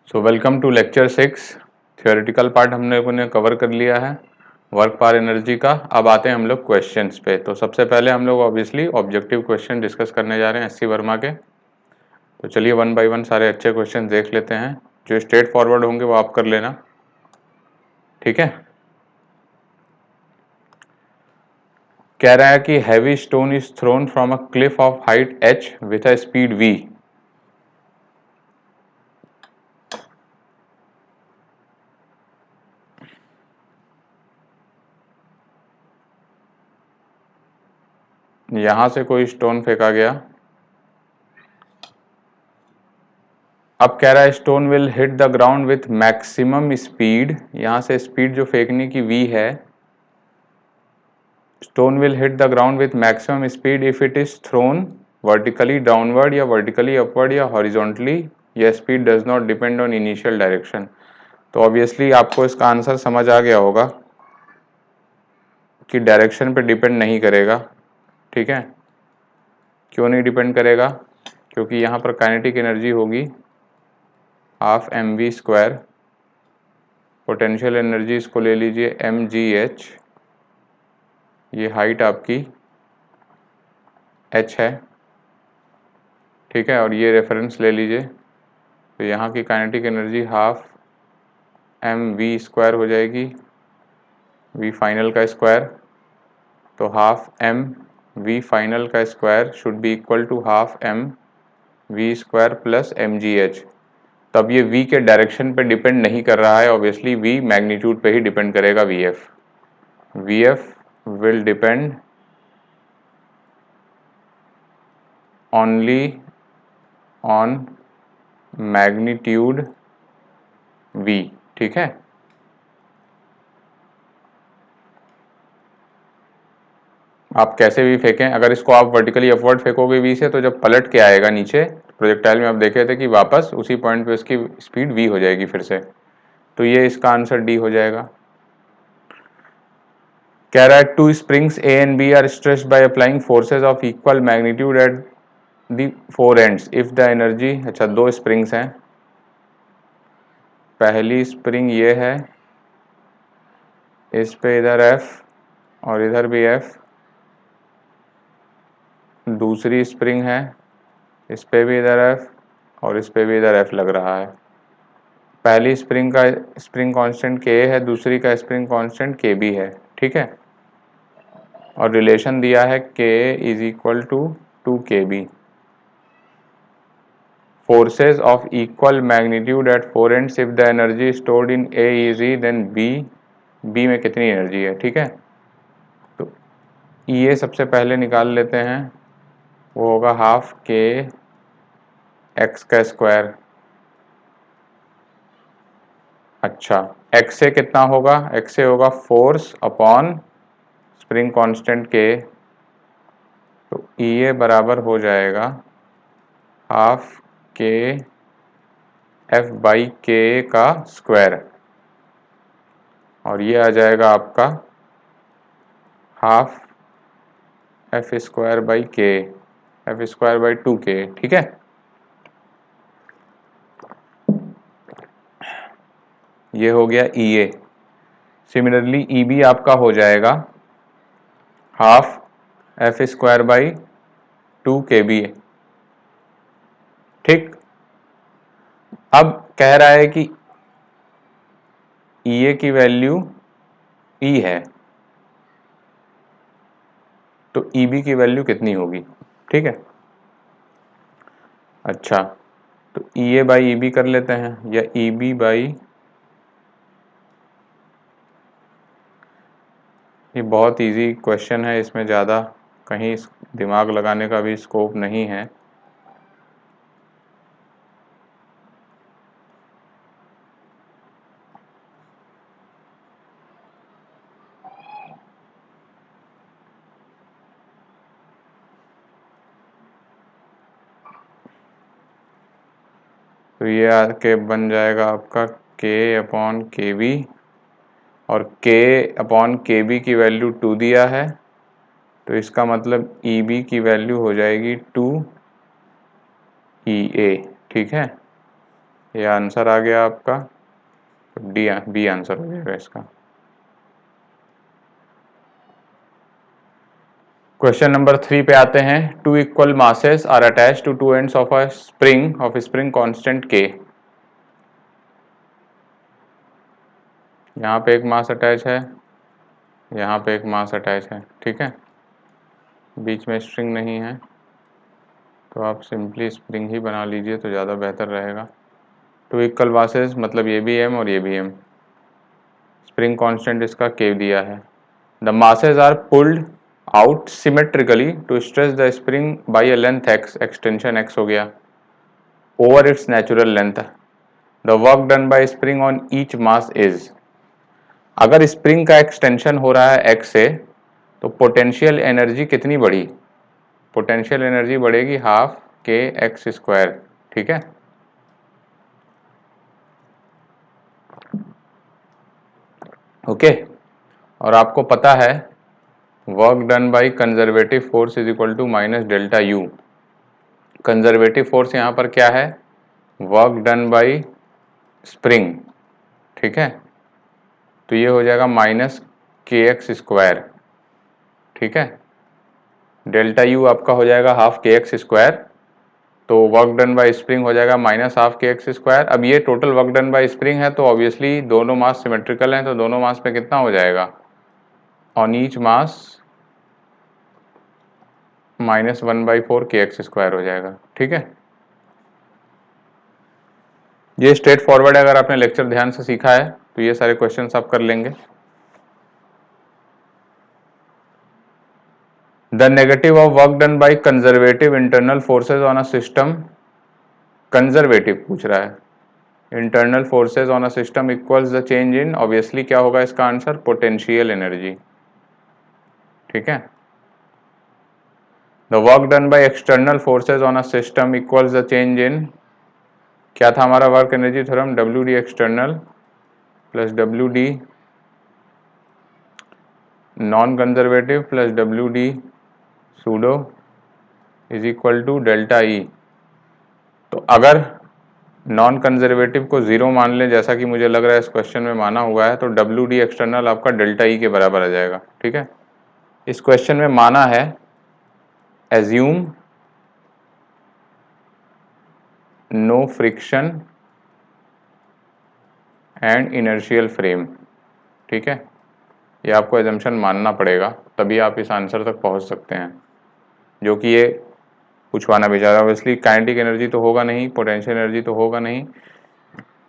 So welcome to lecture 6। Theoretical part हमने लोगों ने कवर कर लिया है वर्क पावर एनर्जी का। अब आते हैं हम लोग क्वेश्चंस पे। तो सबसे पहले हम लोग ऑब्वियसली ऑब्जेक्टिव क्वेश्चन डिस्कस करने जा रहे हैं एससी वर्मा के। तो चलिए वन बाय वन सारे अच्छे क्वेश्चन देख लेते हैं। जो स्ट्रेट फॉरवर्ड होंगे वो आप कर लेना, ठीक है। कह रहा है कि heavy stone is throne from a cliff of height h with a speed v। यहां से कोई स्टोन फेंका गया। अब कह रहा है stone will hit the ground with maximum speed. यहां से स्पीड जो फेंकने की v है, stone will hit the ground with maximum speed if it is thrown vertically downward या वर्टिकली अपवर्ड या हॉरिजॉन्टली। यह speed does not depend on initial direction. तो ऑब्वियसली आपको इसका आंसर समझ आ गया होगा कि डायरेक्शन पे डिपेंड नहीं करेगा, ठीक है। क्यों नहीं डिपेंड करेगा? क्योंकि यहाँ पर काइनेटिक एनर्जी होगी हाफ mv²। पोटेंशियल एनर्जी इसको ले लीजिए mgh। ये हाइट आपकी h है, ठीक है। और ये रेफरेंस ले लीजिए। तो यहाँ की काइनेटिक एनर्जी हाफ mv² हो जाएगी, v फाइनल का स्क्वायर। तो हाफ mv फाइनल का square should be equal to half mv² plus mgh। तब ये v के डायरेक्शन पे डिपेंड नहीं कर रहा है, ऑब्वियसली v मैग्नीट्यूड पे ही डिपेंड करेगा। vf will depend only on magnitude v, ठीक है। आप कैसे भी फेंकें, अगर इसको आप वर्टिकली अपवर्ड फेंकोगे v से, तो जब पलट के आएगा नीचे प्रोजेक्टाइल में, आप देखे थे कि वापस उसी पॉइंट पे उसकी स्पीड v हो जाएगी फिर से। तो ये इसका आंसर डी हो जाएगा। कह रहा है two springs A and B are stretched by applying forces of equal magnitude at the four ends if the energy. अच्छा, दो स्प्रिंग्स हैं। पहली स्प्रिंग ये है, इस पे इधर F और इधर भी F। दूसरी स्प्रिंग है, इस पे भी इधर F और इस पे भी इधर F लग रहा है। पहली स्प्रिंग का स्प्रिंग कांस्टेंट K है, दूसरी का स्प्रिंग कांस्टेंट KB है, ठीक है। और रिलेशन दिया है K is equal to 2KB। Forces of equal magnitude at four ends if the energy stored in A is E, then B में कितनी एनर्जी है, ठीक है। तो ये सबसे पहले निकाल लेते हैं, वो होगा हाफ K x का स्क्वायर। अच्छा, x से कितना होगा? x से होगा force upon spring constant K। तो ये बराबर हो जाएगा half K F by K का स्क्वायर। और ये आ जाएगा आपका half F² by K, F² by 2K, ठीक है। ये हो गया EA। सिमिलरली EB आपका हो जाएगा हाफ F² बाई 2KB, ठीक। अब कह रहा है कि EA की वैल्यू E है, तो EB की वैल्यू कितनी होगी, ठीक है। अच्छा, तो EA बाई EB कर लेते हैं, या EB बाई, ये बहुत इजी क्वेश्चन है, इसमें ज़्यादा कहीं दिमाग लगाने का भी स्कोप नहीं है। तो ये आके बन जाएगा आपका K अपॉन KB, और K अपॉन KB की वैल्यू 2 दिया है, तो इसका मतलब EB की वैल्यू हो जाएगी 2 EA, ठीक है। ये आंसर आ गया आपका, डी बी आंसर हो जाएगा इसका। क्वेश्चन नंबर 3 पे आते हैं। Two equal masses are attached to two ends of a spring constant K. यहाँ पे एक मास अटैच है, यहाँ पे एक मास अटैच है, ठीक है, बीच में स्ट्रिंग नहीं है, तो आप सिंपली स्प्रिंग ही बना लीजिए तो ज़्यादा बेहतर रहेगा। टू इक्वल मासेस मतलब ये भी एम और ये भी एम, स्प्रिंग कांस्टेंट इसका के दिया है। The masses are pulled out symmetrically to stretch the spring by a length x, extension x हो गया, over its natural length. The work done by spring on each mass is. अगर spring का extension हो रहा है x से तो potential energy कितनी बढ़ी, पोटेंशियल एनर्जी बढ़ेगी हाफ के एक्स स्क्वायर, ठीक है। ओके, और आपको पता है work done by conservative force is equal to minus delta U. Conservative force यहाँ पर क्या है, वर्क डन बाय स्प्रिंग, ठीक है, तो ये हो जाएगा माइनस के एक्स स्क्वायर, ठीक है। डेल्टा यू आपका हो जाएगा हाफ के एक्स स्क्वायर, तो वर्क डन बाय स्प्रिंग हो जाएगा minus half K x square. अब ये total work done by spring है, तो ऑब्वियसली दोनों मास सिमेट्रिकल हैं, तो दोनों मास पे कितना हो जाएगा, ऑन ईच मास माइनस 1/4 के एक्स स्क्वायर हो जाएगा, ठीक है। ये स्ट्रेट फॉरवर्ड है, अगर आपने लेक्चर ध्यान से सीखा है तो ये सारे क्वेश्चंस आप कर लेंगे। The negative of work done by conservative internal forces on a system, conservative पूछ रहा है, internal forces on a system equals the change in, obviously क्या होगा इसका आंसर, पोटेंशियल एनर्जी, ठीक है। The work done by external forces on a system equals the change in, क्या था हमारा work energy theorem, W D external plus W D non conservative plus W D pseudo is equal to delta E. तो अगर non conservative को zero मान लें, जैसा कि मुझे लग रहा है इस क्वेश्चन में माना हुआ है, तो डब्ल्यू डी एक्सटर्नल आपका डेल्टा ई के बराबर आ जाएगा, ठीक है। इस क्वेश्चन में माना है assume no friction and inertial frame, ठीक है, ये आपको एजम्पशन मानना पड़ेगा, तभी आप इस आंसर तक पहुंच सकते हैं, जो कि ये पूछवाना भी चाह, ऑब्वियसली काइनेटिक एनर्जी तो होगा नहीं, पोटेंशियल एनर्जी तो होगा नहीं,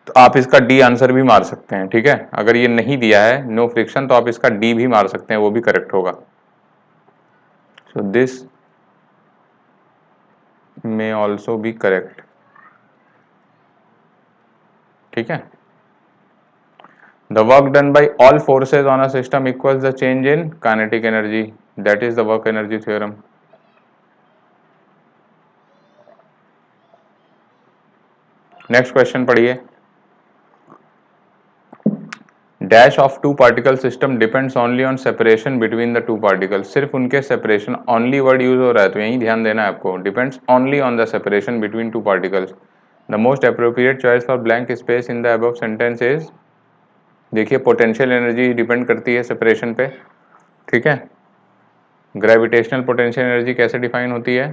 तो आप इसका डी आंसर भी मार सकते हैं, ठीक है। अगर ये नहीं दिया है नो फ्रिक्शन, तो आप इसका डी भी मार सकते हैं, वो भी करेक्ट होगा। So this may also be correct, ठीक है। The work done by all forces on a system equals the change in kinetic energy. That is the work energy theorem. Next question पढ़िए। Dash of two particle system depends only on separation between the two particles. सिर्फ उनके separation only word use हो रहा है, तो यही ध्यान देना है आपको, depends only on the separation between two particles. The most appropriate choice for blank space in the above sentence is, देखिए पोटेंशियल एनर्जी डिपेंड करती है सेपरेशन पे, ठीक है। ग्रेविटेशनल पोटेंशियल एनर्जी कैसे डिफाइन होती है,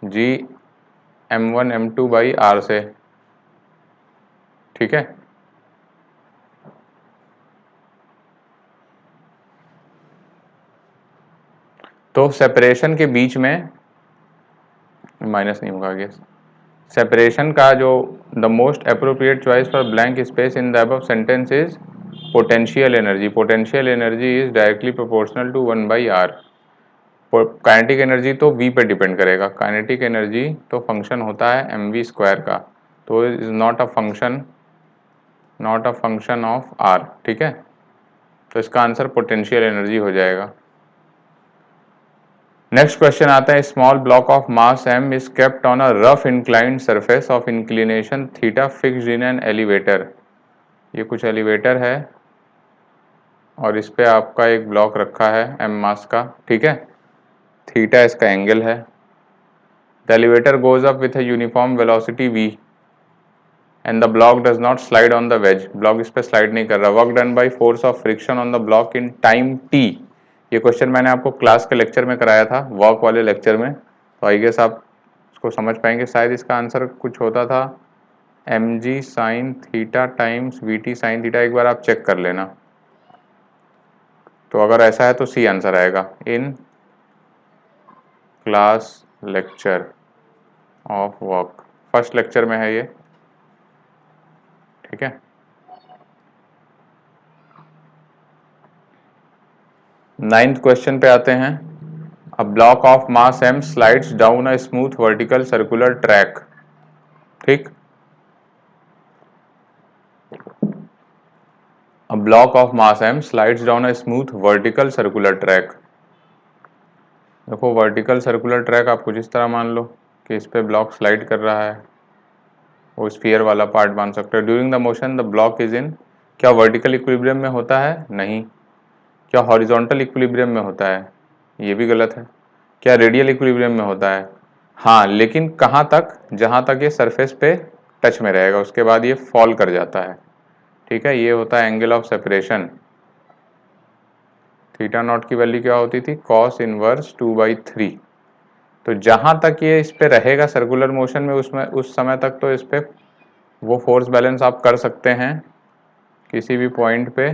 जी m1 m2 बाई आर से, ठीक है। तो सेपरेशन के बीच में माइनस नहीं होगा आगे, सेपरेशन का जो the most appropriate choice for blank space in the above sentence is potential energy. Potential energy is directly proportional to 1/r। Kinetic energy तो v पे डिपेंड करेगा, काइनेटिक एनर्जी तो फंक्शन होता है mv स्क्वायर का, तो is not a function of r, ठीक है। तो इसका आंसर पोटेंशियल एनर्जी हो जाएगा। नेक्स्ट क्वेश्चन आता है, small block of mass m is kept on a rough inclined surface of inclination theta fixed in an elevator. ये कुछ एलिवेटर है और इस पे आपका एक ब्लॉक रखा है m मास का, ठीक है, थीटा इसका एंगल है। The elevator goes up with a uniform velocity v। And the block does not slide on the ways, block इस पर स्लाइड नहीं कर रहा। Work done by force of friction on the block in time T. ये question मैंने आपको class के lecture में कराया था, वर्क वाले लेक्चर में, तो आई गेस आप इसको समझ पाएंगे। शायद इसका आंसर कुछ होता था M G sine theta times V T sine theta, एक बार आप चेक कर लेना। तो अगर ऐसा है तो सी आंसर आएगा, in class lecture of work, first lecture में है ये, ठीक है। नाइन्थ क्वेश्चन पे आते हैं। A block of mass m slides down a smooth vertical circular track, ठीक। A block of mass m slides down a smooth vertical circular track. देखो वर्टिकल सर्कुलर ट्रैक आप कुछ इस तरह मान लो कि इस पे ब्लॉक स्लाइड कर रहा है, वो स्फीयर वाला पार्ट मान सकते हो। During the motion the block is in, क्या वर्टिकल इक्विलिब्रियम में होता है? नहीं। क्या हॉरिजॉन्टल इक्विलिब्रियम में होता है? ये भी गलत है। क्या रेडियल इक्विलिब्रियम में होता है? हाँ, लेकिन कहाँ तक? जहाँ तक ये सरफेस पे टच में रहेगा, उसके बाद ये फॉल कर जाता है, ठीक है। ये होता है angle of separation. Theta naught की वैल्यू क्या होती थी? Cos inverse 2/3। तो जहाँ तक ये इस पे रहेगा सर्कुलर मोशन में, उसमें उस समय तक तो इस पे वो फोर्स बैलेंस आप कर सकते हैं किसी भी पॉइंट पे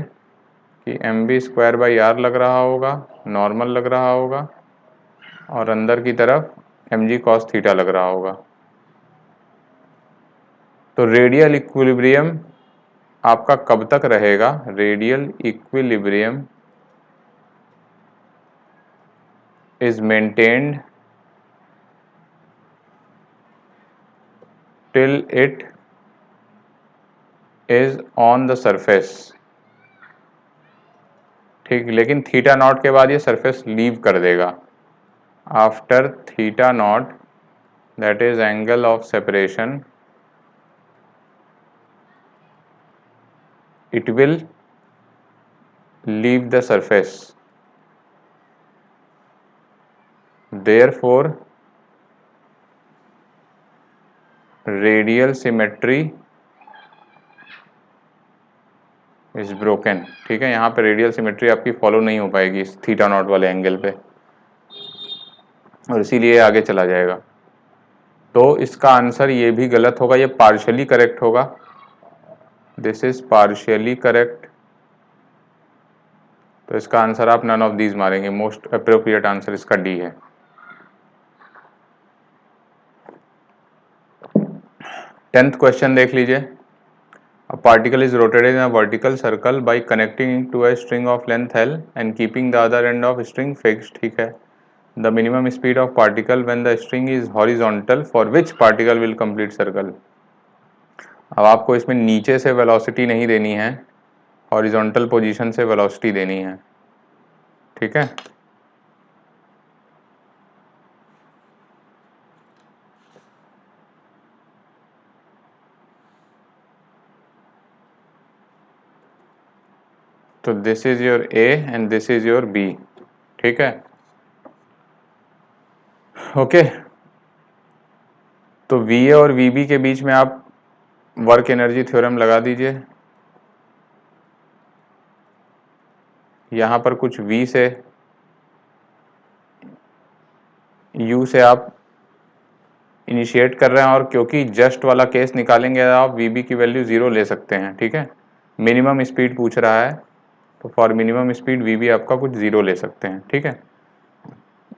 कि mv²/r लग रहा होगा, नॉर्मल लग रहा होगा, और अंदर की तरफ mg cos थीटा लग रहा होगा। तो रेडियल इक्विलिब्रियम आपका कब तक रहेगा? Radial equilibrium is maintained till it is on the surface, ठीक। लेकिन थीटा नॉट के बाद ये सरफेस लीव कर देगा। After theta naught, that is angle of separation, it will leave the surface, therefore radial symmetry is broken, ठीक है। यहाँ पे रेडियल सिमेट्री आपकी फॉलो नहीं हो पाएगी इस थीटा नॉट वाले एंगल पे, और इसीलिए आगे चला जाएगा। तो इसका आंसर ये भी गलत होगा, ये पार्शियली करेक्ट होगा। This is partially correct. तो इसका आंसर आप नन ऑफ दीज मारेंगे, मोस्ट अप्रोप्रिएट आंसर इसका डी है। टेंथ क्वेश्चन देख लीजिए। A particle is rotated in a vertical circle by connecting to a string of length L and keeping the other end of string fixed, ठीक है। The minimum speed of particle when the string is horizontal for which particle will complete circle। अब आपको इसमें नीचे से velocity नहीं देनी है, हॉरिजॉन्टल पोजीशन से वेलोसिटी देनी है, ठीक है। तो this is your A and this is your B, ठीक है। ओके, तो वी ए और वी बी के बीच में आप वर्क एनर्जी थ्योरम लगा दीजिए। यहाँ पर कुछ V से U से आप इनिशिएट कर रहे हैं, और क्योंकि जस्ट वाला केस निकालेंगे आप VB की वैल्यू 0 ले सकते हैं, ठीक है। मिनिमम स्पीड पूछ रहा है, तो फॉर मिनिमम स्पीड VB आपका कुछ 0 ले सकते हैं, ठीक है।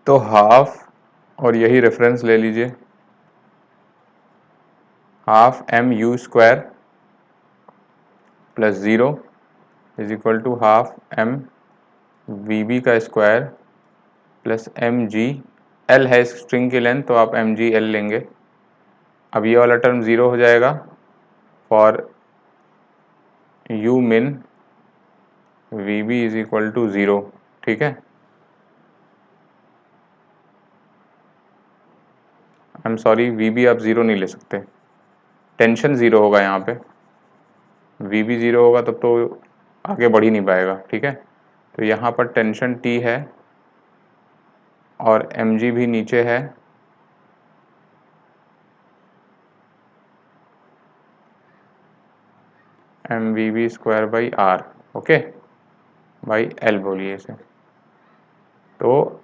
तो हाफ, और यही रेफरेंस ले लीजिए, half mu² plus 0 is equal to half m VB का स्क्वायर प्लस mg, L है स्ट्रिंग की लेंथ, तो आप mgL लेंगे। अब ये वाला टर्म 0 हो जाएगा for u min VB is equal to 0, ठीक है। आई एम सॉरी, VB आप 0 नहीं ले सकते, टेंशन 0 होगा यहाँ पे। VB 0 होगा तब तो आगे बढ़ ही नहीं पाएगा, ठीक है। तो यहाँ पर टेंशन T है और mg भी नीचे है, M V B square by R, okay, by L बोलिए इसे। तो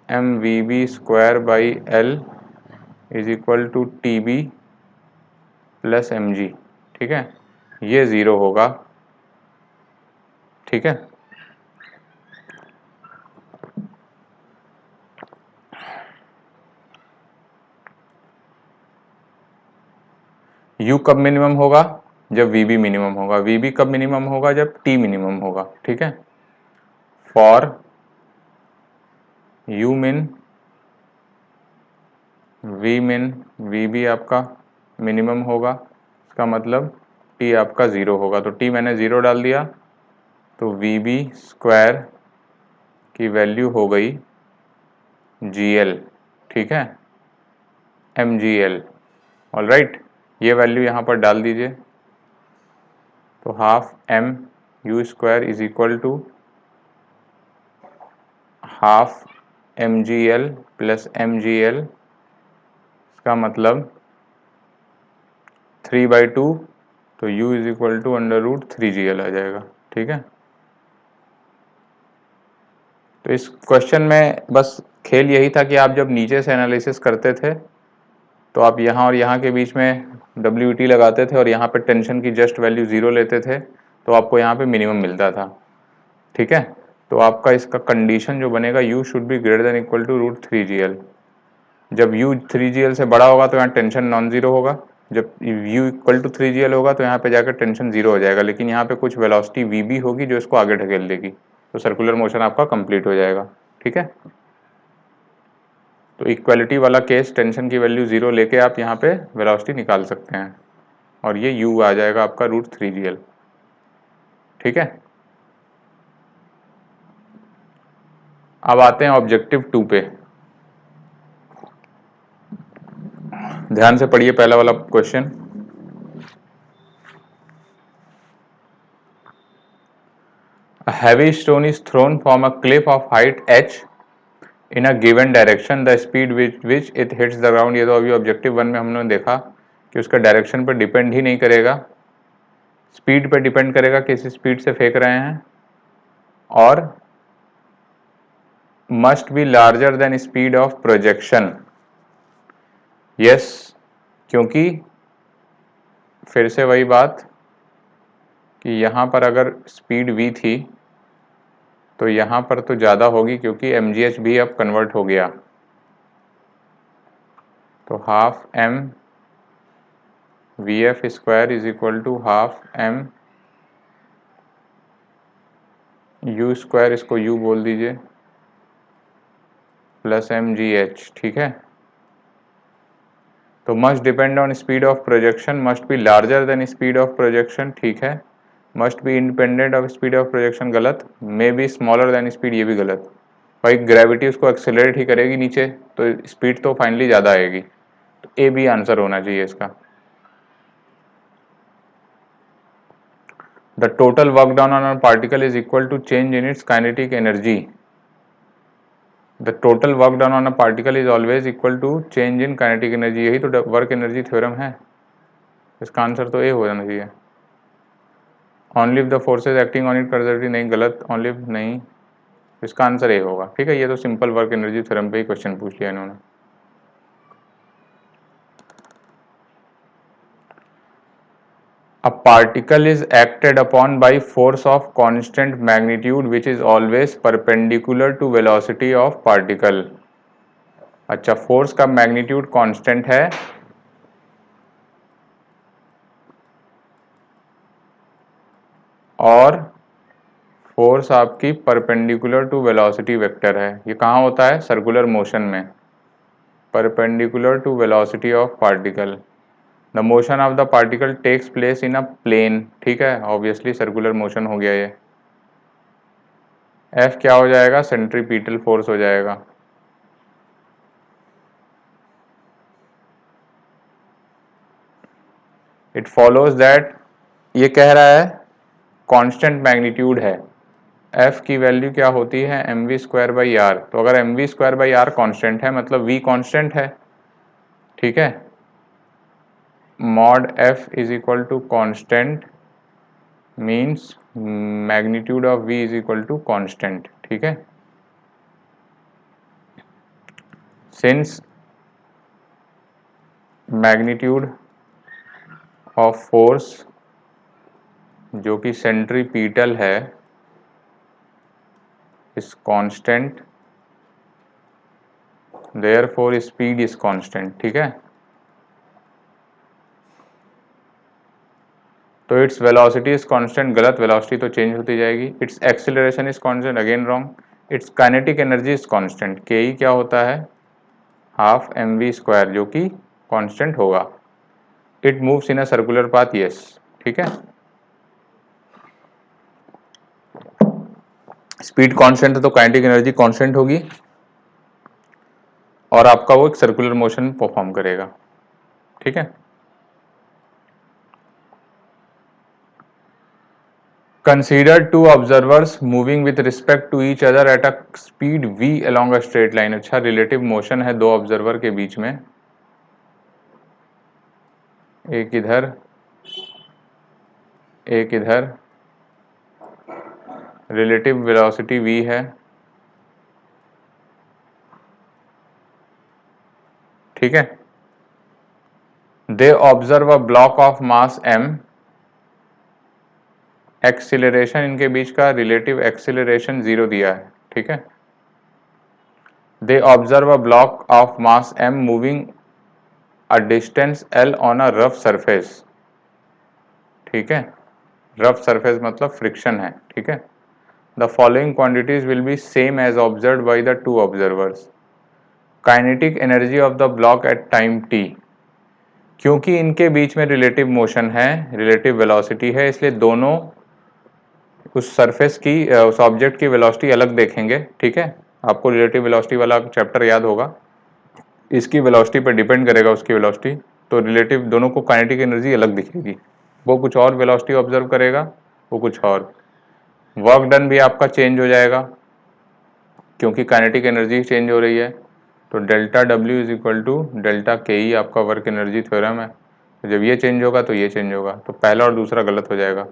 M V B square by L is equal to T B plus M G, ठीक है, ये ज़ीरो होगा, ठीक है। U कब मिनिमम होगा? जब VB मिनिमम होगा। VB कब मिनिमम होगा? जब T मिनिमम होगा, ठीक है। For U min, V min, VB आपका मिनिमम होगा, इसका मतलब T आपका ज़ीरो होगा। तो T मैंने ज़ीरो डाल दिया, तो VB स्क्वायर की वैल्यू हो गई GL, ठीक है, MGL, ऑलराइट। ये वैल्यू यहाँ पर डाल दीजिए, तो half M U square is equal to half M G L plus M G L, इसका मतलब 3/2, तो u is equal to √3GL आ जाएगा, ठीक है। तो इस क्वेश्चन में बस खेल यही था कि आप जब नीचे से एनालिसिस करते थे तो आप यहाँ और यहाँ के बीच में WT लगाते थे और यहाँ पे टेंशन की जस्ट वैल्यू ज़ीरो लेते थे, तो आपको यहाँ पे मिनिमम मिलता था, ठीक है। तो आपका इसका कंडीशन जो बनेगा u should be greater than equal to √3GL। जब u 3GL से बड़ा होगा तो यहाँ टेंशन नॉन ज़ीरो होगा, जब u इक्वल टू 3GL होगा तो यहाँ पे जाकर टेंशन ज़ीरो हो जाएगा, लेकिन यहाँ पे कुछ वेलोसिटी vb होगी जो इसको आगे ढकेल देगी, तो सर्कुलर मोशन आपका कंप्लीट हो जाएगा, ठीक है। तो इक्वालिटी वाला केस, टेंशन की वैल्यू ज़ीरो लेके आप यहाँ पे वेलोसिटी निकाल सकते हैं, और ये u आ जाएगा आपका √3GL, ठीक है। अब आते हैं ऑब्जेक्टिव 2 पे। ध्यान से पढ़िए पहला वाला question. A heavy stone is thrown from a cliff of height h in a given direction. The speed with which it hits the ground, ये तो अभी ऑब्जेक्टिव 1 में हमने देखा कि उसका डायरेक्शन पर डिपेंड ही नहीं करेगा, स्पीड पे डिपेंड करेगा, किस स्पीड से फेंक रहे हैं, और must be larger than speed of projection. Yes, क्योंकि फिर से वही बात कि यहाँ पर अगर स्पीड v थी तो यहाँ पर तो ज़्यादा होगी, क्योंकि mgh भी अब कन्वर्ट हो गया, तो half m vf square is equal to half m u square, इसको u बोल दीजिए, प्लस mgh, ठीक है। तो must depend on speed of projection, must be larger than speed of projection, ठीक है। Must be independent of speed of projection गलत, may be smaller than speed, ये भी गलत। भाई ग्रेविटी उसको एक्सेलरेट ही करेगी नीचे, तो स्पीड तो फाइनली ज़्यादा आएगी, तो ए बी आंसर होना चाहिए इसका। The total work done on a particle is equal to change in its kinetic energy. The total work done on a particle is always equal to change in kinetic energy, यही तो work energy theorem है, इसका answer तो ए हो जाना चाहिए। Only the forces acting on it conservative, नहीं गलत, ओनली नहीं, इसका आंसर ए होगा, ठीक है। ये तो सिंपल वर्क एनर्जी थ्योरम पे ही क्वेश्चन पूछ लिया इन्होंने। A particle is acted upon by force of constant magnitude which is always perpendicular to velocity of particle। अच्छा, फोर्स का मैग्नीट्यूड कांस्टेंट है और फोर्स आपकी परपेंडिकुलर टू वेलोसिटी वेक्टर है। ये कहाँ होता है? सर्कुलर मोशन में, perpendicular to velocity of particle. The motion of the particle takes place in a plane, ठीक है, ऑब्वियसली सर्कुलर मोशन हो गया ये। एफ क्या हो जाएगा? सेंट्रीपिटल फोर्स हो जाएगा। इट फॉलोज दैट, ये कह रहा है कांस्टेंट मैग्नीट्यूड है, एफ की वैल्यू क्या होती है? M V square by R. तो अगर M V square by R constant है मतलब वी कॉन्स्टेंट है, ठीक है। Mod F is equal to constant means magnitude of v is equal to constant, ठीक है। सिंस मैग्नीट्यूड ऑफ फोर्स जो कि सेंट्रीपीटल है is constant, therefore speed is constant, ठीक है। तो इट्स वेलोसिटी इज कांस्टेंट, गलत, वेलोसिटी तो चेंज होती जाएगी। It's acceleration is constant, again wrong. It's kinetic energy is constant, के ई क्या होता है, हाफ एम वी स्क्वायर, जो कि कांस्टेंट होगा। It moves in a circular path, yes, ठीक है। स्पीड कांस्टेंट है तो काइनेटिक एनर्जी कांस्टेंट होगी और आपका वो एक सर्कुलर मोशन परफॉर्म करेगा, ठीक है। Consider two observers moving with respect to each other at a speed v along a straight line। अच्छा, रिलेटिव मोशन है दो ऑब्जर्वर के बीच में, एक इधर एक इधर, रिलेटिव वेलोसिटी v है, ठीक है। They observe a block of mass m, acceleration इनके बीच का रिलेटिव एक्सीलरेशन 0 दिया है, ठीक है। They observe a block of mass m moving a distance l on a rough surface, ठीक है। रफ सरफेस मतलब फ्रिक्शन है, ठीक है। The following quantities will be same as observed by the two observers. Kinetic energy of the block at time t, क्योंकि इनके बीच में रिलेटिव मोशन है, रिलेटिव वेलोसिटी है, इसलिए दोनों उस सरफेस की उस ऑब्जेक्ट की वेलोसिटी अलग देखेंगे, ठीक है। आपको रिलेटिव वेलोसिटी वाला चैप्टर याद होगा, इसकी वेलोसिटी पर डिपेंड करेगा उसकी वेलोसिटी, तो रिलेटिव दोनों को काइनेटिक एनर्जी अलग दिखेगी। वो कुछ और वेलोसिटी ऑब्जर्व करेगा, वो कुछ और। वर्क डन भी आपका चेंज हो जाएगा क्योंकि काइनेटिक एनर्जी चेंज हो रही है, तो delta W is equal to delta K E आपका वर्क एनर्जी थ्योरम है। तो जब ये चेंज होगा तो ये चेंज होगा, तो पहला और दूसरा गलत हो जाएगा।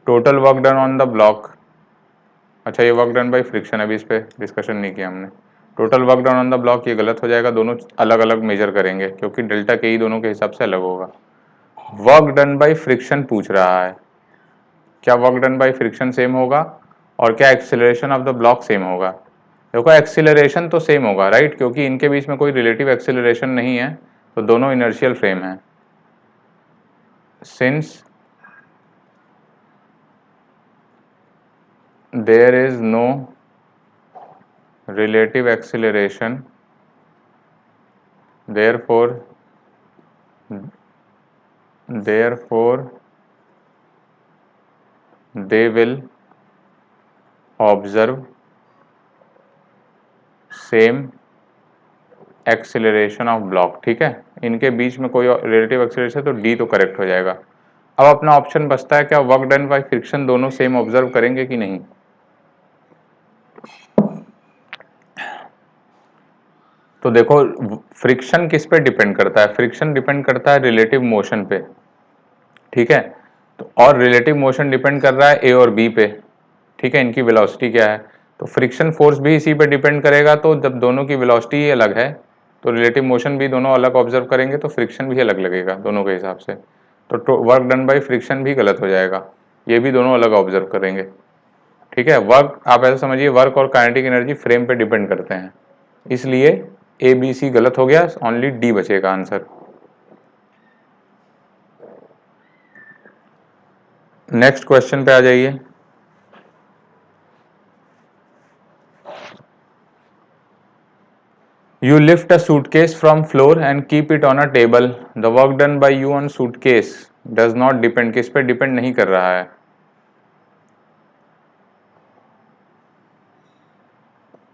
Total work done on the block, अच्छा ये वर्क डन बाई फ्रिक्शन, अभी इस पर डिस्कशन नहीं किया हमने। Total work done on the block ये गलत हो जाएगा, दोनों अलग अलग मेजर करेंगे क्योंकि डेल्टा के ई दोनों के हिसाब से अलग होगा। वर्क डन बाई फ्रिक्शन पूछ रहा है, क्या work done by friction same होगा और क्या acceleration of the block same होगा। देखो एक्सीलरेशन तो सेम होगा, राइट, क्योंकि इनके बीच में कोई रिलेटिव एक्सीलरेशन नहीं है, तो दोनों इनर्शियल फ्रेम है। Since there is no relative acceleration, therefore they will observe same acceleration of block, ठीक है। इनके बीच में कोई रिलेटिव एक्सीलरेशन तो डी तो करेक्ट हो जाएगा। अब अपना ऑप्शन बचता है, क्या वर्क डन बाय फ्रिक्शन दोनों सेम ऑब्जर्व करेंगे कि नहीं। तो देखो फ्रिक्शन किस पे डिपेंड करता है, फ्रिक्शन डिपेंड करता है रिलेटिव मोशन पे, ठीक है। तो और रिलेटिव मोशन डिपेंड कर रहा है ए और बी पे, ठीक है, इनकी वेलोसिटी क्या है। तो फ्रिक्शन फोर्स भी इसी पे डिपेंड करेगा, तो जब दोनों की वेलोसिटी ही अलग है तो रिलेटिव मोशन भी दोनों अलग ऑब्जर्व करेंगे, तो फ्रिक्शन भी अलग लगेगा दोनों के हिसाब से। तो वर्क डन बाई फ्रिक्शन भी गलत हो जाएगा, ये भी दोनों अलग ऑब्जर्व करेंगे, ठीक है। वर्क आप ऐसा समझिए, वर्क और काइनेटिक एनर्जी फ्रेम पे डिपेंड करते हैं, इसलिए ए बी सी गलत हो गया, ओनली डी बचेगा आंसर। नेक्स्ट क्वेश्चन पे आ जाइए। You lift a suitcase from floor and keep it on a table. The work done by you on suitcase does not depend, किस पे डिपेंड नहीं कर रहा है।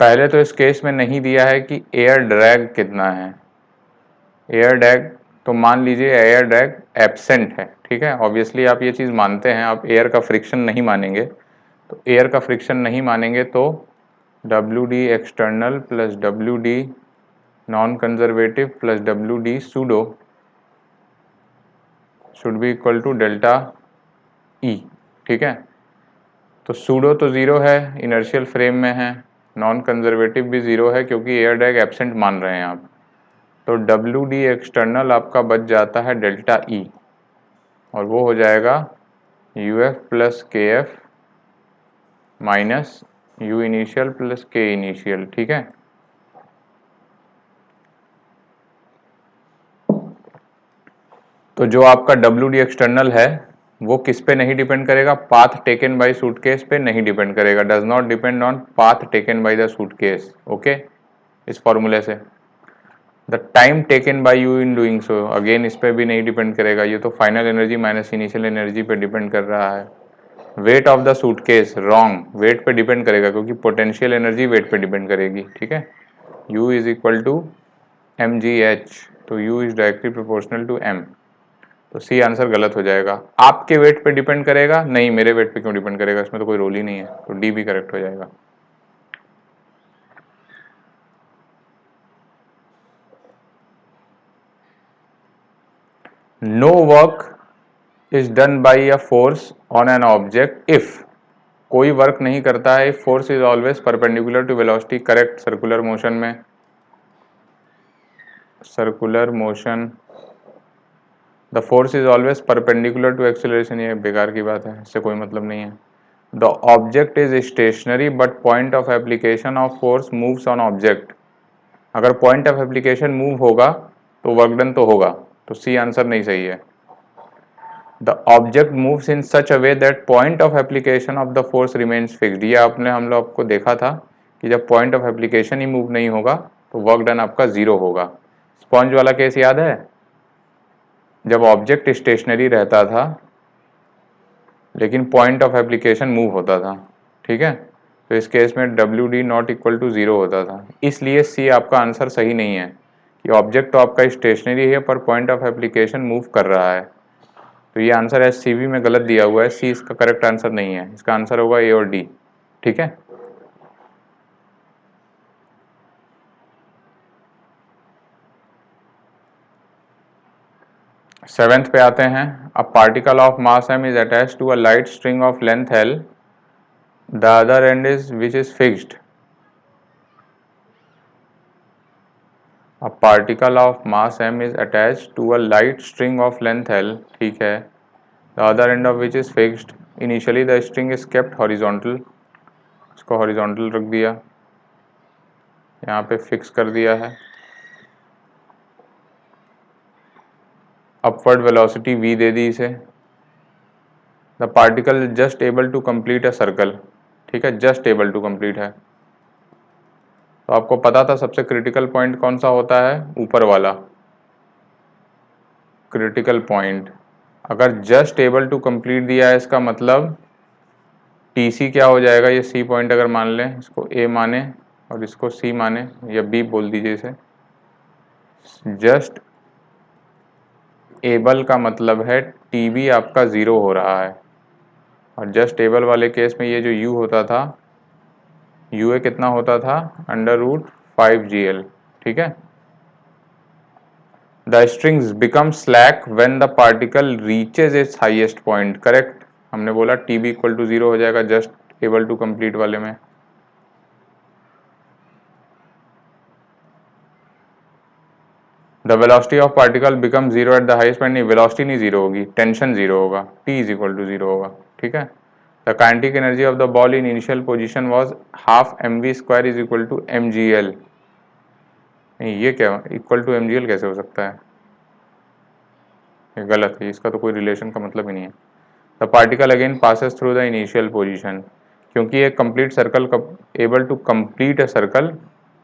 पहले तो इस केस में नहीं दिया है कि एयर ड्रैग कितना है। एयर ड्रैग तो मान लीजिए एयर ड्रैग एब्सेंट है, ठीक है। ऑब्वियसली आप ये चीज़ मानते हैं, आप एयर का फ्रिक्शन नहीं मानेंगे, तो एयर का फ्रिक्शन नहीं मानेंगे तो W D external plus W D non conservative plus W D pseudo should be equal to delta E, ठीक है। तो सूडो तो ज़ीरो है, इनर्शियल फ्रेम में है, नॉन कंजर्वेटिव भी ज़ीरो है क्योंकि एयर ड्रैग एब्सेंट मान रहे हैं आप। तो डब्ल्यू डी एक्सटर्नल आपका बच जाता है डेल्टा ई, और वो हो जाएगा यू एफ प्लस के F minus you initial plus के इनिशियल। ठीक है। तो जो आपका डब्ल्यू डी एक्सटर्नल है वो किस पे नहीं डिपेंड करेगा, पाथ टेकन बाय सूटकेस पे नहीं डिपेंड करेगा, does not depend on path taken by the suitcase. Okay, इस फॉर्मूले से the time taken by you in doing so, again इस पे भी नहीं डिपेंड करेगा, ये तो final energy minus initial energy पे डिपेंड कर रहा है। Weight of the suitcase wrong, weight पे डिपेंड करेगा क्योंकि पोटेंशियल एनर्जी वेट पे डिपेंड करेगी। ठीक है। u is equal to M G H, तो u इज डायरेक्टली प्रोपोर्शनल टू m, तो सी आंसर गलत हो जाएगा। आपके वेट पे डिपेंड करेगा, नहीं मेरे वेट पे क्यों डिपेंड करेगा, इसमें तो कोई रोल ही नहीं है, तो डी भी करेक्ट हो जाएगा। No work is done by a force on an object if, कोई वर्क नहीं करता है if force is always perpendicular to velocity. Correct, circular motion में, circular motion the force is always perpendicular to acceleration, ये बेकार की बात है, इससे कोई मतलब नहीं है। The object is stationary but point of application of force moves on object, अगर पॉइंट ऑफ एप्लीकेशन मूव होगा तो वर्क डन तो होगा, तो सी आंसर नहीं सही है। The object moves in such a way that point of application of the force remains fixed, ये हम लोग आपको देखा था कि जब point of application he move नहीं होगा तो वर्क डन आपका जीरो होगा। स्पॉन्ज वाला केस याद है, जब ऑब्जेक्ट स्टेशनरी रहता था लेकिन पॉइंट ऑफ एप्लीकेशन मूव होता था। ठीक है, तो इस केस में W D not equal to zero होता था, इसलिए सी आपका आंसर सही नहीं है कि ऑब्जेक्ट तो आपका स्टेशनरी है पर पॉइंट ऑफ एप्लीकेशन मूव कर रहा है, तो ये आंसर एस सी बी में गलत दिया हुआ है, सी इसका करेक्ट आंसर नहीं है, इसका आंसर होगा ए और डी। ठीक है। सेवेंथ पे आते हैं। A particle of mass m is attached to a light string of length l, the other end is which is fixed. A particle of mass m is attached to a light string of length l, ठीक है, the other end of which is fixed. Initially the string is kept horizontal, इसको horizontal रख दिया, यहाँ पे fix कर दिया है। अपवर्ड वेलोसिटी v दे दी इसे। The particle is just able to complete a circle, ठीक है, जस्ट एबल टू कंप्लीट है। तो आपको पता था सबसे क्रिटिकल पॉइंट कौन सा होता है, ऊपर वाला क्रिटिकल पॉइंट। अगर जस्ट एबल टू कंप्लीट दिया है इसका मतलब टी सी क्या हो जाएगा, ये सी पॉइंट अगर मान लें, इसको ए माने और इसको सी माने या बी बोल दीजिए इसे, जस्ट एबल का मतलब है टी बी आपका ज़ीरो हो रहा है, और जस्ट एबल वाले केस में ये जो यू होता था, यू ए कितना होता था, अंडर रूट 5 GL। ठीक है। The strings become slack when the particle reaches its highest point. Correct, हमने बोला T be equal to zero हो जाएगा जस्ट एबल टू कंप्लीट वाले में। The velocity of particle become zero at the highest point, नहीं velocity नहीं zero होगी, tension zero होगा, T is equal to zero होगा। ठीक है। The kinetic energy of the ball in initial position was half M V square is equal to M G L, नहीं ये क्या equal to M G L कैसे हो सकता है, ये गलत है, इसका तो कोई रिलेशन का मतलब ही नहीं है। The particle again passes through the initial position, क्योंकि ये complete circle able to complete a circle,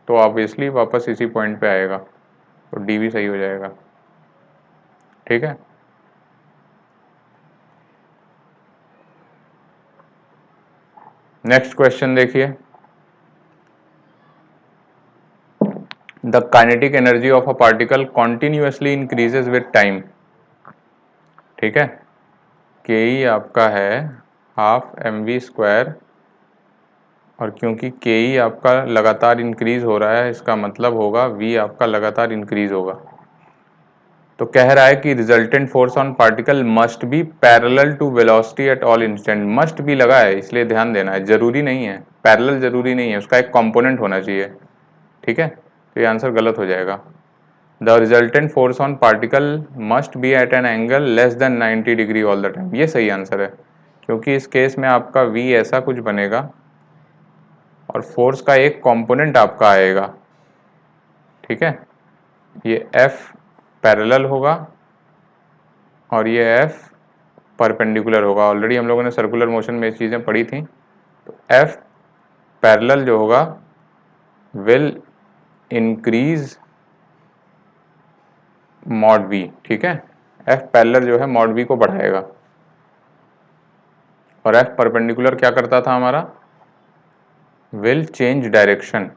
तो ऑब्वियसली वापस इसी पॉइंट पे आएगा, तो डी भी सही हो जाएगा। ठीक है। नेक्स्ट क्वेश्चन देखिए। The kinetic energy of a particle continuously increases with time, ठीक है, के ई आपका है हाफ एम वी स्क्वायर, और क्योंकि के ई आपका लगातार इंक्रीज हो रहा है इसका मतलब होगा वी आपका लगातार इंक्रीज होगा। तो कह रहा है कि resultant force on particle must be parallel to velocity at all instant. Must भी लगा है, इसलिए ध्यान देना है, जरूरी नहीं है, पैरेलल जरूरी नहीं है, उसका एक कंपोनेंट होना चाहिए। ठीक है, तो ये आंसर गलत हो जाएगा। The resultant force on particle must be at an angle less than 90 degree all the time. ये सही आंसर है, क्योंकि इस केस में आपका v ऐसा कुछ बनेगा और फोर्स का एक कंपोनेंट आपका आएगा। ठीक है, ये F पैरेलल होगा और ये F परपेंडिकुलर होगा। ऑलरेडी हम लोगों ने सर्कुलर मोशन में ये चीज़ें पढ़ी थी। तो F पैरेलल जो होगा विल इंक्रीज मॉड v। ठीक है, F पैरेलल जो है मॉड v को बढ़ाएगा और F परपेंडिकुलर क्या करता था हमारा, विल चेंज डायरेक्शन।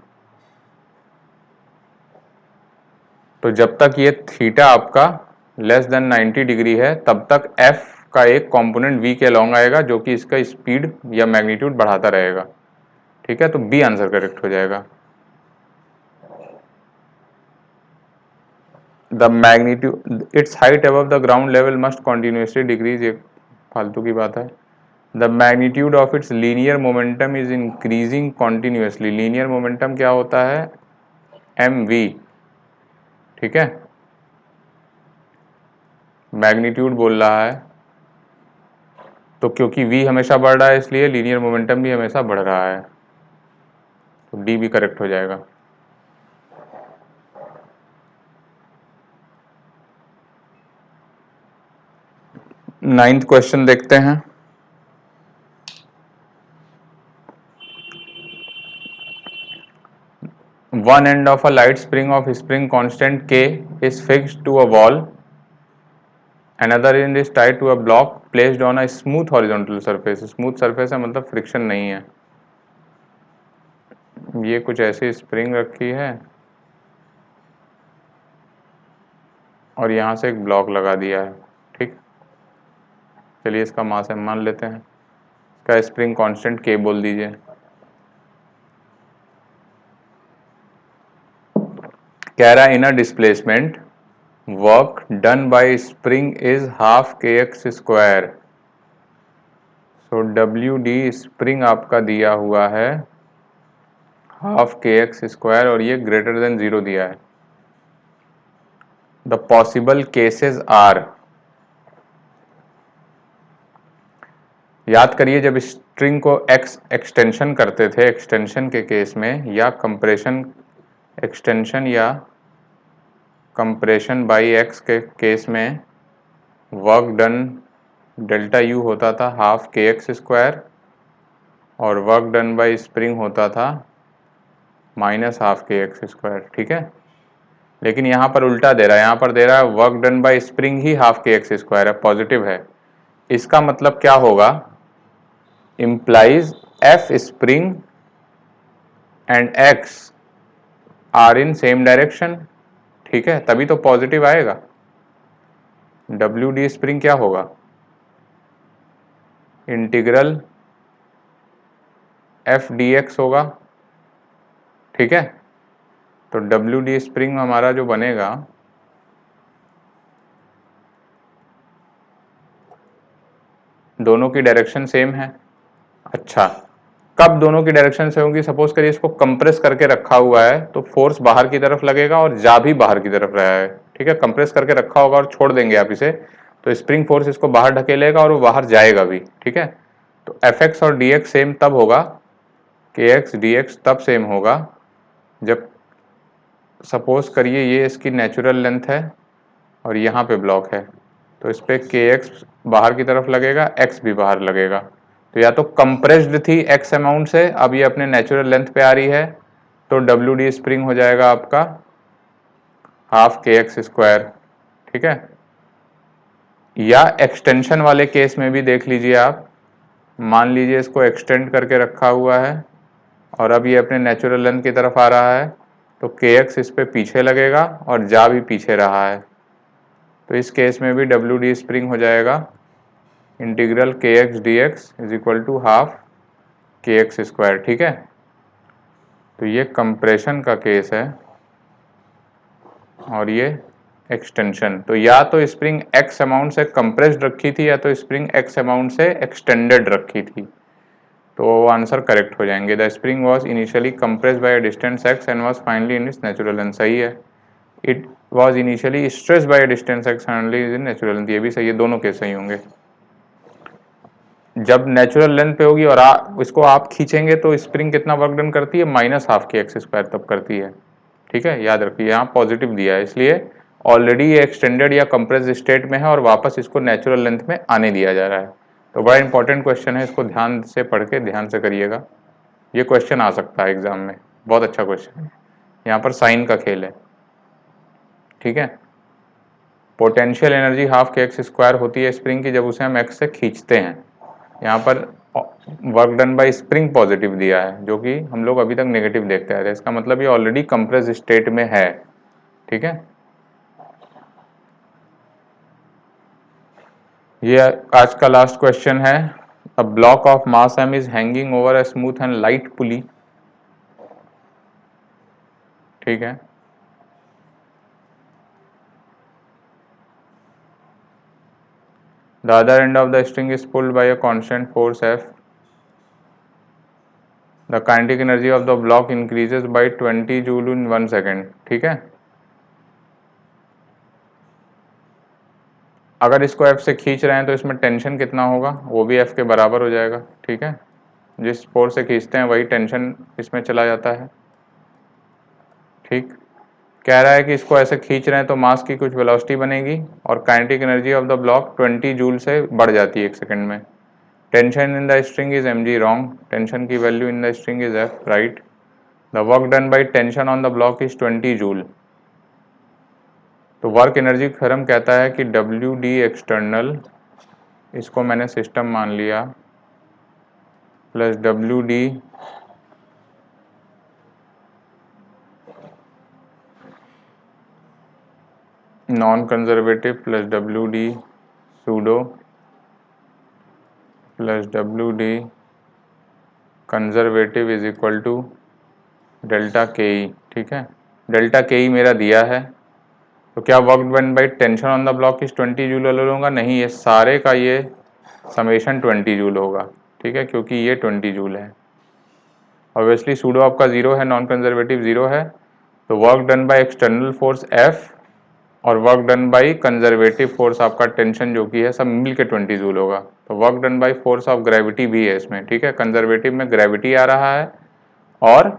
तो जब तक ये थीटा आपका लेस देन 90 डिग्री है तब तक F का एक कंपोनेंट v के अलॉन्ग आएगा जो कि इसका स्पीड या मैग्नीट्यूड बढ़ाता रहेगा। ठीक है, तो बी आंसर करेक्ट हो जाएगा। The magnitude it's height above the ground level must continuously decrease, ये फालतू की बात है। The magnitude of its linear momentum is increasing continuously. Linear momentum क्या होता है, mv। ठीक है, मैग्नीट्यूड बोल रहा है तो क्योंकि v हमेशा बढ़ रहा है इसलिए लीनियर मोमेंटम भी हमेशा बढ़ रहा है, तो डी भी करेक्ट हो जाएगा। नाइन्थ क्वेश्चन देखते हैं। One end of a light spring of spring constant K is fixed to a wall. Another end is tied to a block placed on a smooth horizontal surface. Smooth surface है मतलब friction नहीं है। ये कुछ ऐसी spring रखी है और यहाँ से एक ब्लॉक लगा दिया है। ठीक, चलिए इसका मास m मान लेते हैं, इसका स्प्रिंग कांस्टेंट K बोल दीजिए। कह रहा है inner displacement work done by spring is half kx square. So WD spring आपका दिया हुआ है हाफ kx स्क्वायर और ये ग्रेटर देन 0 दिया है। द पॉसिबल केसेस आर, याद करिए जब स्ट्रिंग को x एक्सटेंशन करते थे, एक्सटेंशन के केस में या कंप्रेशन, एक्सटेंशन या कंप्रेशन बाई x के केस में वर्क डन डेल्टा u होता था हाफ kx स्क्वायर और वर्क डन बाई स्प्रिंग होता था माइनस हाफ kx स्क्वायर। ठीक है, लेकिन यहाँ पर उल्टा दे रहा है, यहाँ पर दे रहा है work done by spring he half kx square है, पॉजिटिव है। इसका मतलब क्या होगा, implies F spring and X are in same direction। ठीक है, तभी तो पॉजिटिव आएगा। WD स्प्रिंग क्या होगा, इंटीग्रल F dx होगा। ठीक है, तो WD स्प्रिंग हमारा जो बनेगा दोनों की डायरेक्शन सेम है। अच्छा, कब दोनों की डायरेक्शन से होंगी, सपोज करिए इसको कंप्रेस करके रखा हुआ है तो फोर्स बाहर की तरफ लगेगा और जा भी बाहर की तरफ रहा है। ठीक है, कंप्रेस करके रखा होगा और छोड़ देंगे आप इसे तो स्प्रिंग फोर्स इसको बाहर ढकेलेगा और वो बाहर जाएगा भी। ठीक है, तो Fx और dx सेम तब होगा, kx dx तब सेम होगा जब सपोज करिए ये इसकी नेचुरल लेंथ है और यहाँ पे ब्लॉक है तो इस पर kx बाहर की तरफ लगेगा, x भी बाहर लगेगा। तो या तो कंप्रेस्ड थी x अमाउंट से, अब ये अपने नेचुरल लेंथ पे आ रही है तो WD स्प्रिंग हो जाएगा आपका हाफ kx स्क्वायर। ठीक है, या एक्सटेंशन वाले केस में भी देख लीजिए आप, मान लीजिए इसको एक्सटेंड करके रखा हुआ है और अब ये अपने नेचुरल लेंथ की तरफ आ रहा है तो kx इस पे पीछे लगेगा और जा भी पीछे रहा है तो इस केस में भी WD स्प्रिंग हो जाएगा integral kx dx is equal to half kx square. ठीक है, तो ये कंप्रेशन का केस है और ये एक्सटेंशन। तो या तो स्प्रिंग एक्स अमाउंट से कंप्रेस्ड रखी थी या तो स्प्रिंग एक्स अमाउंट से एक्सटेंडेड रखी थी, तो आंसर करेक्ट हो जाएंगे। The spring was initially compressed by a distance X and was finally in its natural length, सही है। It was initially stressed by a distance X finally in natural length, ये भी सही है, दोनों केस सही होंगे। जब नेचुरल लेंथ पे होगी और इसको आप खींचेंगे तो स्प्रिंग कितना वर्क डन करती है, -12 की एक्स स्क्वायर तब करती है, ठीक है, याद रखिए यहाँ पॉजिटिव दिया है, इसलिए ऑलरेडी ये एक्सटेंडेड या कंप्रेस्ड स्टेट में है और वापस इसको नेचुरल लेंथ में आने दिया जा रहा है। तो बड़ा इंपॉर्टेंट क्वेश्चन है, इसको ध्यान से पढ़ के ध्यान से करिएगा, ये क्वेश्चन आ सकता है एग्जाम में, बहुत अच्छा क्वेश्चन है, यहाँ पर साइन का खेल है, ठीक है। Potential energy half K x square होती है स्प्रिंग की जब उसे हम एक्स से खींचते हैं। यहाँ पर work done by spring positive दिया है, जो कि हम लोग अभी तक नेगेटिव देखते आ रहे हैं, इसका मतलब ये ऑलरेडी कंप्रेस स्टेट में है, ठीक है। ये आज का लास्ट क्वेश्चन है। A block of mass M is hanging over a smooth and light pulley, ठीक है। The other end of the string is pulled by a constant force F, the kinetic energy of the block increases by 20 joule in 1 second, ठीक है। अगर इसको F से खींच रहे हैं तो इसमें टेंशन कितना होगा, वो भी एफ के बराबर हो जाएगा, ठीक है। जिस फोर्स से खींचते हैं वही टेंशन इसमें चला जाता है, ठीक। कह रहा है कि इसको ऐसे खींच रहे हैं तो मास की कुछ वेलोसिटी बनेगी और kinetic energy of the block 20 joule से बढ़ जाती है 1 सेकंड में। Tension in the string is mg, wrong, tension की value in the string is f, right. The work done by tension on the block is 20 joule. तो work energy theorem कहता है कि WD एक्सटर्नल, इसको मैंने system मान लिया, plus WD non conservative plus WD pseudo plus WD conservative is equal to delta K E, ठीक है। डेल्टा के ई मेरा दिया है, तो क्या work done by tension on the block is 20 joule अलग होगा, नहीं, ये सारे का ये समेशन 20 जूल होगा, ठीक है, क्योंकि ये 20 जूल है। ऑब्वियसली सूडो आपका 0 है, नॉन कंजर्वेटिव 0 है, तो work done by external force F और work done by conservative force आपका टेंशन जो कि है सब मिल के 20 जूल होगा। तो work done by force of gravity भी है इसमें, ठीक है, कंजर्वेटिव में ग्रेविटी आ रहा है, और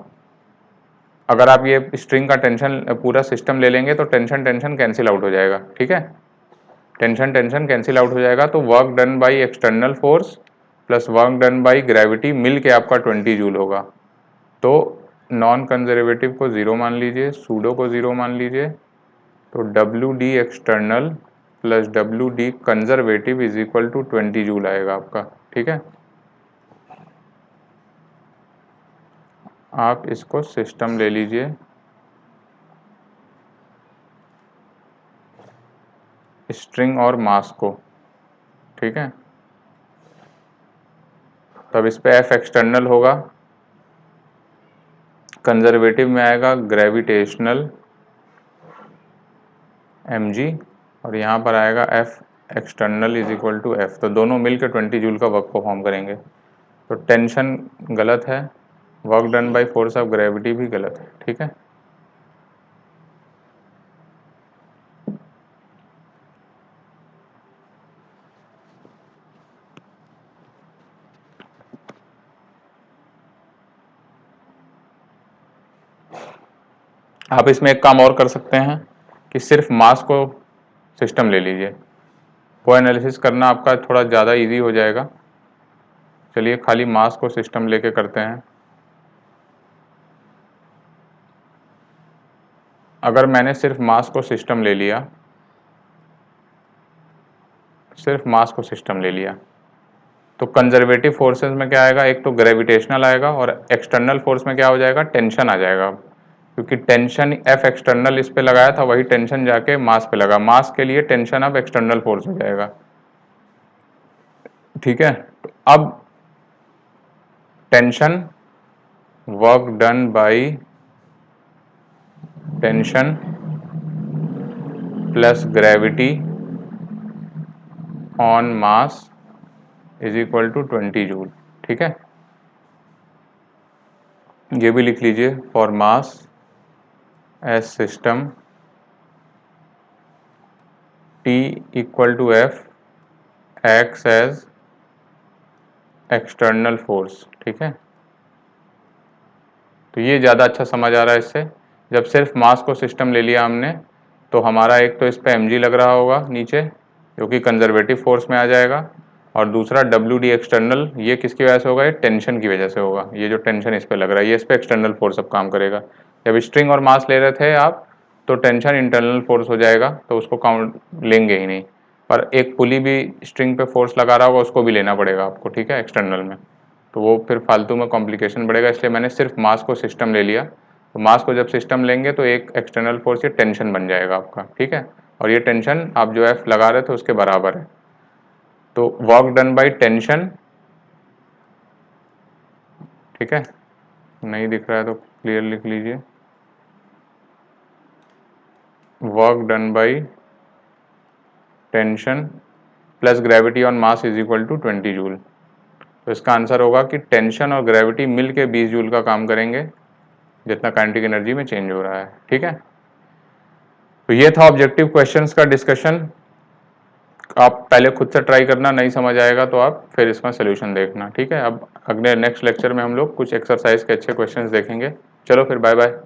अगर आप ये स्ट्रिंग का टेंशन पूरा सिस्टम ले लेंगे तो टेंशन टेंशन कैंसिल आउट हो जाएगा, ठीक है, टेंशन टेंशन कैंसिल आउट हो जाएगा, तो work done by external force plus work done by gravity मिल के आपका 20 जूल होगा। तो नॉन कंजर्वेटिव को 0 मान लीजिए, सूडो को 0 मान लीजिए, तो WD external plus WD conservative is equal to 20 joule आएगा आपका, ठीक है। आप इसको सिस्टम ले लीजिए, स्ट्रिंग और मास को, ठीक है। तब इस पे F एक्सटर्नल होगा, कंजर्वेटिव में आएगा ग्रेविटेशनल mg, और यहाँ पर आएगा F external is equal to F, तो दोनों मिलकर 20 जूल का वर्क परफॉर्म करेंगे। तो टेंशन गलत है, work done by force of gravity भी गलत है, ठीक है। आप इसमें एक काम और कर सकते हैं कि सिर्फ मास को सिस्टम ले लीजिए, वो एनालिसिस करना आपका थोड़ा ज़्यादा इजी हो जाएगा। चलिए खाली मास को सिस्टम लेके करते हैं। अगर मैंने सिर्फ मास को सिस्टम ले लिया, सिर्फ मास को सिस्टम ले लिया, तो कंजर्वेटिव फोर्सेस में क्या आएगा, एक तो ग्रेविटेशनल आएगा और एक्सटर्नल फोर्स में क्या हो जाएगा, टेंशन आ जाएगा, क्योंकि टेंशन एफ एक्सटर्नल इस पे लगाया था, वही टेंशन जाके मास पे लगा, मास के लिए टेंशन अब एक्सटर्नल फोर्स हो जाएगा, ठीक है। तो अब tension work done by tension plus gravity on mass is equal to 20 joule. ठीक है, ये भी लिख लीजिए, for mass as system T equal to F X as external force. ठीक है, तो ये ज़्यादा अच्छा समझ आ रहा है इससे। जब सिर्फ मास को सिस्टम ले लिया हमने तो हमारा एक तो इस पे mg लग रहा होगा नीचे, जो कि कंजर्वेटिव फोर्स में आ जाएगा, और दूसरा WD एक्सटर्नल, ये किसकी वजह से होगा, ये टेंशन की वजह से होगा। ये जो टेंशन इस पे लग रहा है, ये इस पे एक्सटर्नल फोर्स अब काम करेगा। जब स्ट्रिंग और मास ले रहे थे आप तो टेंशन इंटरनल फोर्स हो जाएगा, तो उसको काउंट लेंगे ही नहीं, पर एक पुली भी स्ट्रिंग पे फोर्स लगा रहा होगा उसको भी लेना पड़ेगा आपको। ठीक है, एक्सटर्नल में, तो वो फिर फालतू में कॉम्प्लिकेशन बढ़ेगा, इसलिए मैंने सिर्फ मास को सिस्टम ले लिया। तो मास को जब सिस्टम लेंगे तो एक एक्सटर्नल फोर्स ये टेंशन बन जाएगा आपका। ठीक है, और ये टेंशन आप जो एफ लगा रहे थे उसके बराबर है। तो वर्क डन बाय टेंशन, ठीक है, नहीं दिख रहा है तो क्लियर लिख लीजिए, work done by tension plus gravity on mass is equal to 20 joule. तो इसका आंसर होगा कि टेंशन और ग्रेविटी मिल के 20 जूल का काम करेंगे, जितना काइनेटिक एनर्जी में चेंज हो रहा है। ठीक है, तो ये था ऑब्जेक्टिव क्वेश्चंस का डिस्कशन। आप पहले खुद से ट्राई करना, नहीं समझ आएगा तो आप फिर इसका सोल्यूशन देखना। ठीक है, अब अगले नेक्स्ट लेक्चर में हम लोग कुछ एक्सरसाइज के अच्छे क्वेश्चंस देखेंगे। चलो फिर, बाय बाय।